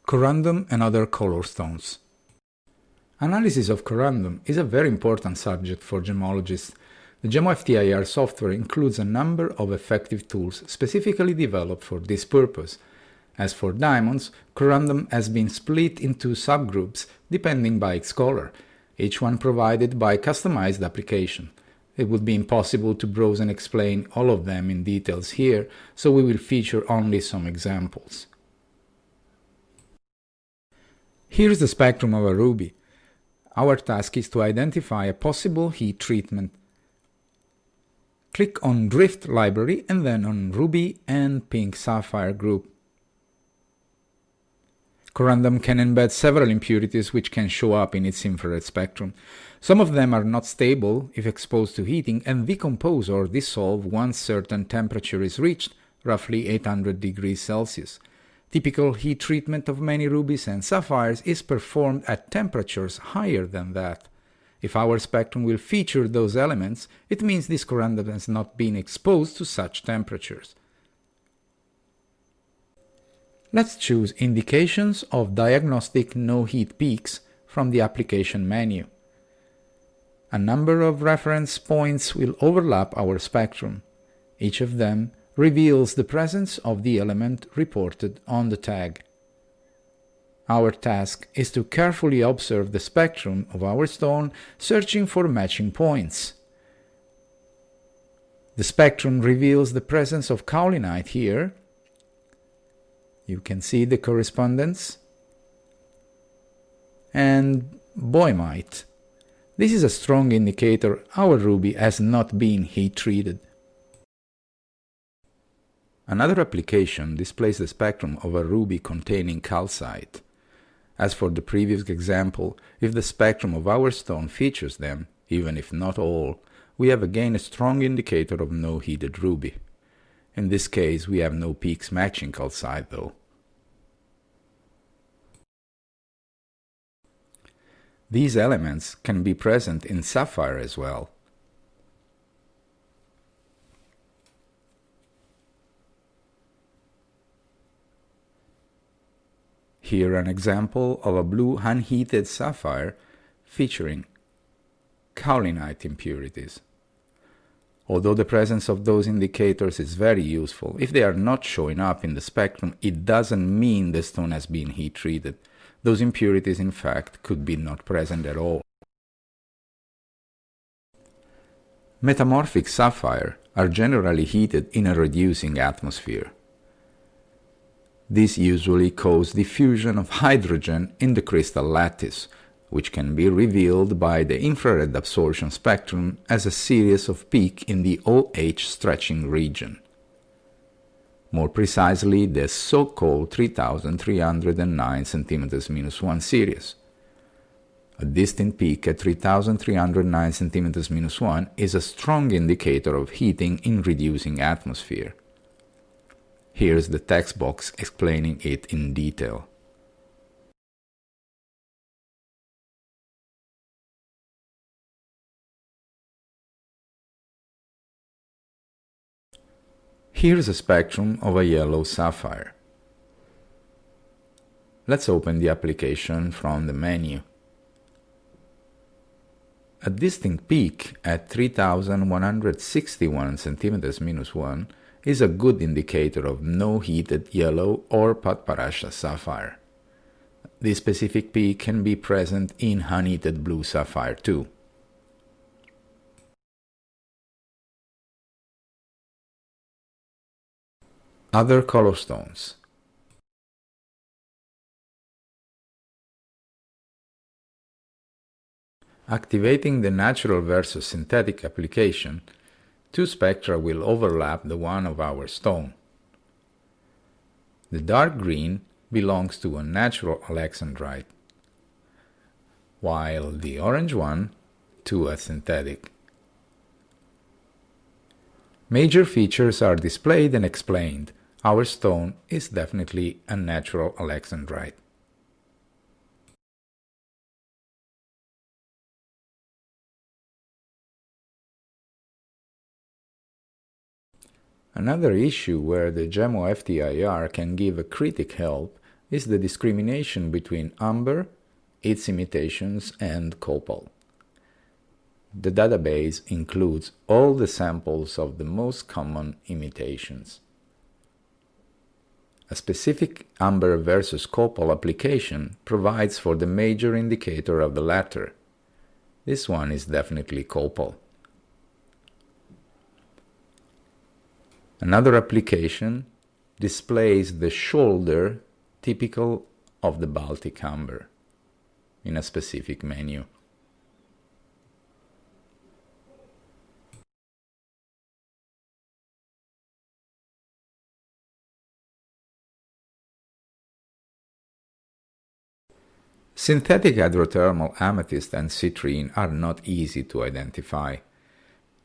Corundum and other color stones. Analysis of corundum is a very important subject for gemologists. The GemoFTIR software includes a number of effective tools specifically developed for this purpose. As for diamonds, corundum has been split into subgroups depending by its color, each one provided by customized application. It would be impossible to browse and explain all of them in details here, so we will feature only some examples. Here's the spectrum of a ruby. Our task is to identify a possible heat treatment. Click on Drift Library and then on Ruby and Pink Sapphire group. Corundum can embed several impurities which can show up in its infrared spectrum. Some of them are not stable if exposed to heating and decompose or dissolve once certain temperature is reached, roughly 800 degrees Celsius. Typical heat treatment of many rubies and sapphires is performed at temperatures higher than that. If our spectrum will feature those elements, it means this corundum has not been exposed to such temperatures. Let's choose Indications of Diagnostic No-Heat Peaks from the application menu. A number of reference points will overlap our spectrum. Each of them reveals the presence of the element reported on the tag. Our task is to carefully observe the spectrum of our stone, searching for matching points. The spectrum reveals the presence of kaolinite here. You can see the correspondence. And boehmite. This is a strong indicator our ruby has not been heat treated. Another application displays the spectrum of a ruby containing calcite. As for the previous example, if the spectrum of our stone features them, even if not all, we have again a strong indicator of no heated ruby. In this case, we have no peaks matching calcite though. These elements can be present in sapphire as well. Here an example of a blue unheated sapphire featuring kaolinite impurities. Although the presence of those indicators is very useful, if they are not showing up in the spectrum, it doesn't mean the stone has been heat treated. Those impurities, in fact, could be not present at all. Metamorphic sapphire are generally heated in a reducing atmosphere. This usually causes diffusion of hydrogen in the crystal lattice, which can be revealed by the infrared absorption spectrum as a series of peaks in the OH stretching region. More precisely, the so-called 3309 cm-1 series. A distant peak at 3309 cm-1 is a strong indicator of heating in reducing atmosphere. Here's the text box explaining it in detail. Here's a spectrum of a yellow sapphire. Let's open the application from the menu. A distinct peak at 3161 cm-1 is a good indicator of no heated yellow or Padparasha sapphire. This specific peak can be present in unheated blue sapphire too. Other color stones. Activating the natural versus synthetic application, two spectra will overlap the one of our stone. The dark green belongs to a natural alexandrite, while the orange one to a synthetic. Major features are displayed and explained. Our stone is definitely a natural alexandrite. Another issue where the GemoFTIR can give a critic help is the discrimination between umber, its imitations, and copal. The database includes all the samples of the most common imitations. A specific umber versus copal application provides for the major indicator of the latter. This one is definitely copal. Another application displays the shoulder typical of the Baltic umber in a specific menu. Synthetic hydrothermal amethyst and citrine are not easy to identify.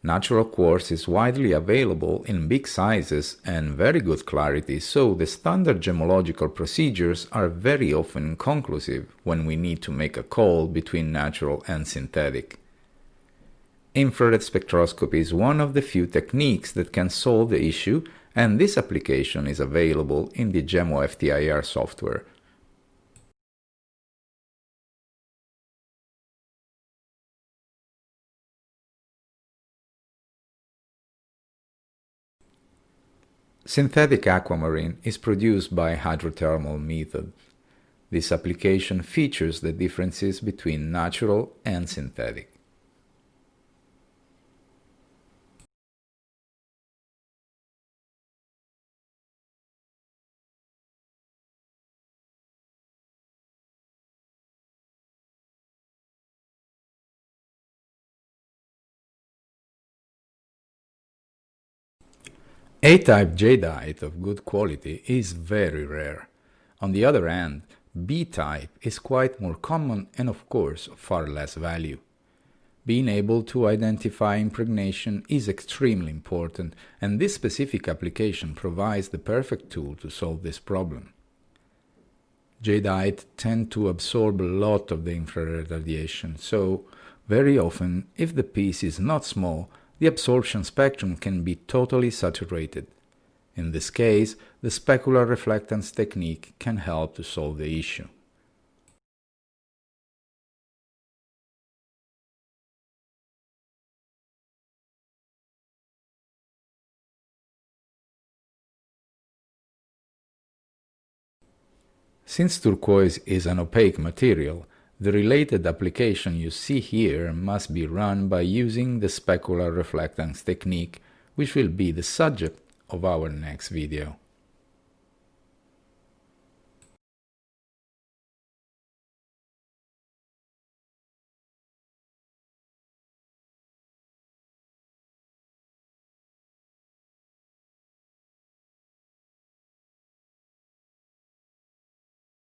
Natural quartz is widely available in big sizes and very good clarity, so the standard gemological procedures are very often inconclusive when we need to make a call between natural and synthetic. Infrared spectroscopy is one of the few techniques that can solve the issue, and this application is available in the Gemo FTIR software. Synthetic aquamarine is produced by hydrothermal method. This application features the differences between natural and synthetic. A-type jadeite of good quality is very rare. On the other hand, B-type is quite more common and of course of far less value. Being able to identify impregnation is extremely important, and this specific application provides the perfect tool to solve this problem. Jadeite tend to absorb a lot of the infrared radiation, so very often, if the piece is not small, the absorption spectrum can be totally saturated. In this case, the specular reflectance technique can help to solve the issue. Since turquoise is an opaque material, the related application you see here must be run by using the specular reflectance technique, which will be the subject of our next video.